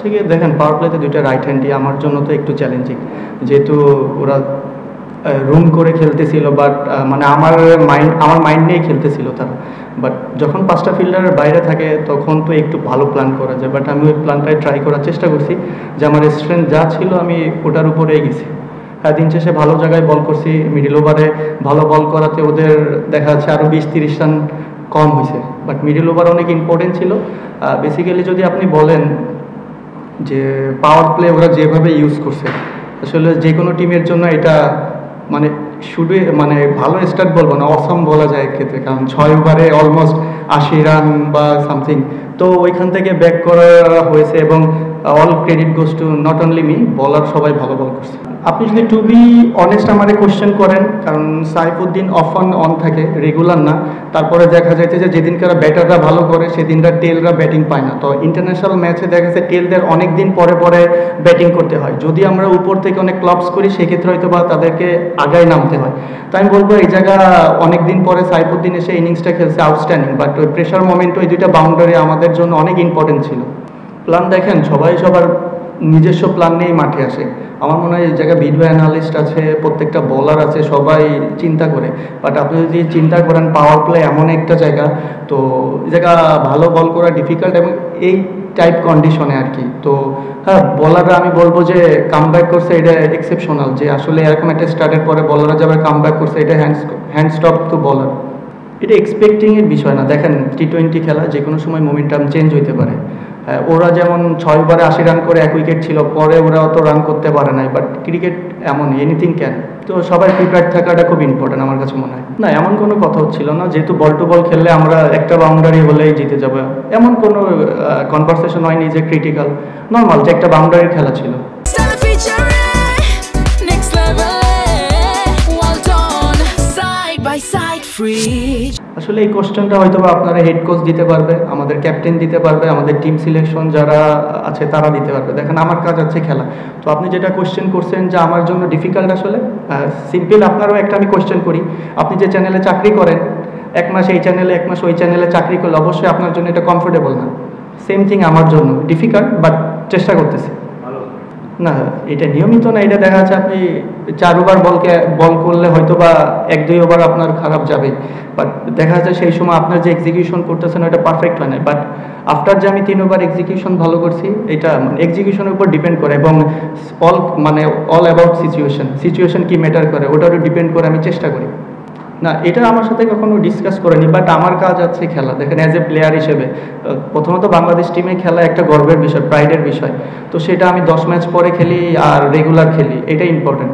থেকে দেখেন পাওয়ার প্লেতে দুইটা রাইট হ্যান্ডই আমার জন্য তো একটু চ্যালেঞ্জিং, যেহেতু ওরা রুম করে খেলতেছিল, বাট মানে আমার মাইন্ড নিয়ে খেলতেছিল তারা। বাট যখন 5টা ফিল্ডারের বাইরে থাকে তখন তো একটু ভালো প্ল্যান করা যায়, বাট আমি ওই প্ল্যানটাই ট্রাই করার চেষ্টা করছি যে আমার স্ট্রেংথ যা ছিল আমি ওটার উপরেই গেছি। হ্যাঁ, দিন শেষে ভালো জায়গায় বল করছি, মিডিল ওভারে ভালো বল করাতে ওদের দেখা যাচ্ছে আরও 20-30 রান কম হয়েছে, বাট মিডিল ওভার অনেক ইম্পর্টেন্ট ছিল। বেসিক্যালি যদি আপনি বলেন যে পাওয়ার প্লে ওরা যেভাবে ইউজ করছে, আসলে যে কোনো টিমের জন্য এটা মানে শুধু মানে ভালো স্টার্ট বলবো না, অসম বলা যায় ক্ষেত্রে, কারণ 6 ওভারে অলমোস্ট 80 রান বা সামথিং। তো ওইখান থেকে ব্যাক করা হয়েছে এবং all credit goes to not only me, বলার সবাই ভালো বল করছে। আপনি যদি টু বি অনেস্ট আমারে কোশ্চেন করেন, কারণ সাইফুদ্দিন অন থাকে, রেগুলার না। তারপরে দেখা যাচ্ছে যে যেদিনকার ব্যাটাররা ভালো করে সেদিনরা টেলরা ব্যাটিং পায় না। তো ইন্টারন্যাশনাল ম্যাচে দেখা যাচ্ছে টেলদের অনেক দিন পরে পরে ব্যাটিং করতে হয়। যদি আমরা উপর থেকে অনেক ক্লাবস করি সেক্ষেত্রে হয়তো বা তাদেরকে আগায় নামতে হয়। তো আমি বলবো এই জায়গা অনেক দিন পরে সাইফুদ্দিন এসে ইনিংসটা খেলছে আউটস্ট্যান্ডিং, বাট ওই প্রেশার মোমেন্ট ওই দুইটা বাউন্ডারি আমাদের জন্য অনেক ইম্পর্টেন্ট ছিল। প্ল্যান দেখেন সবাই সবার নিজস্ব প্ল্যান নিয়েই মাঠে আসে। আমার মনে হয় এই জায়গায় ভিডিও অ্যানালিস্ট আছে, প্রত্যেকটা বোলার আছে, সবাই চিন্তা করে। বাট আপনি যদি চিন্তা করেন পাওয়ার প্লে এমন একটা জায়গা, তো জায়গা ভালো বল করা ডিফিকাল্ট এবং এই টাইপ কন্ডিশনে আর কি। তো হ্যাঁ, বলাররা আমি বলবো যে কামব্যাক করছে, এটা এক্সেপশনাল, যে আসলে এরকম একটা স্টার্টের পরে বলাররা যাবে কামব্যাক করছে, এটা হ্যান্ড স্টপ টু বলার। এটা এক্সপেক্টিংয়ের বিষয় না। দেখেন টি20 খেলা যে কোনো সময় মোমেন্টাম চেঞ্জ হইতে পারে। ওরা যেমন 6 ওভারে 80 রান করে 1 উইকেট ছিল, পরে ওরা অত রান করতে পারে নাই, বাট ক্রিকেট এমন এনিথিং ক্যান। তো সবাই প্রিপেয়ার্ড থাকাটা খুব ইম্পর্টেন্ট আমার কাছে মনে হয়। না, এমন কোনো কথা হচ্ছিল না, যেহেতু বল টু বল খেললে আমরা একটা বাউন্ডারি হলেই জিতে যাবো, এমন কোনো কনভারসেশন হয়নি যে ক্রিটিক্যাল। নর্মাল যে একটা বাউন্ডারির খেলা ছিল। আসলে এই কোশ্চেনটা হয়তো বা আপনারা হেড কোচ দিতে পারবে, আমাদের ক্যাপ্টেন দিতে পারবে, আমাদের টিম সিলেকশন যারা আছে তারা দিতে পারবে। দেখেন আমার কাজ আছে খেলা। তো আপনি যেটা কোশ্চেন করছেন যে আমার জন্য ডিফিকাল্ট, আসলে সিম্পল। আপনারও একটা আমি কোশ্চেন করি, আপনি যে চ্যানেলে চাকরি করেন, 1 মাস এই চ্যানেলে 1 মাস ওই চ্যানেলে চাকরি করলে অবশ্যই আপনার জন্য এটা কমফোর্টেবল না। সেম থিং আমার জন্য ডিফিকাল্ট, বাট চেষ্টা করতেছি। না, এটা নিয়মিত না, এটা দেখা যাচ্ছে আপনি 4 ওভার বল করলে হয়তো বা 1-2 ওভার আপনার খারাপ যাবে, বাট দেখা যাচ্ছে সেই সময় আপনার যে এক্সিকিউশন করতেছেন ওটা পারফেক্ট হয় না। বাট আফটার যে আমি 3 ওভার এক্সিকিউশন ভালো করছি, এটা এক্সিকিউশনের উপর ডিপেন্ড করে এবং অল অ্যাবাউট সিচুয়েশন কি ম্যাটার করে ওটার উপর ডিপেন্ড করে আমি চেষ্টা করি। না, এটা আমার সাথে কখনো ডিসকাস করেনি, বাট আমার কাজ আছে খেলা। দেখেন অ্যাজ এ প্লেয়ার হিসেবে প্রথমত বাংলাদেশ টিমে খেলা একটা গর্বের বিষয়, প্রাইডের বিষয়। তো সেটা আমি 10 ম্যাচ পরে খেলি আর রেগুলার খেলি, এটাই ইম্পর্টেন্ট।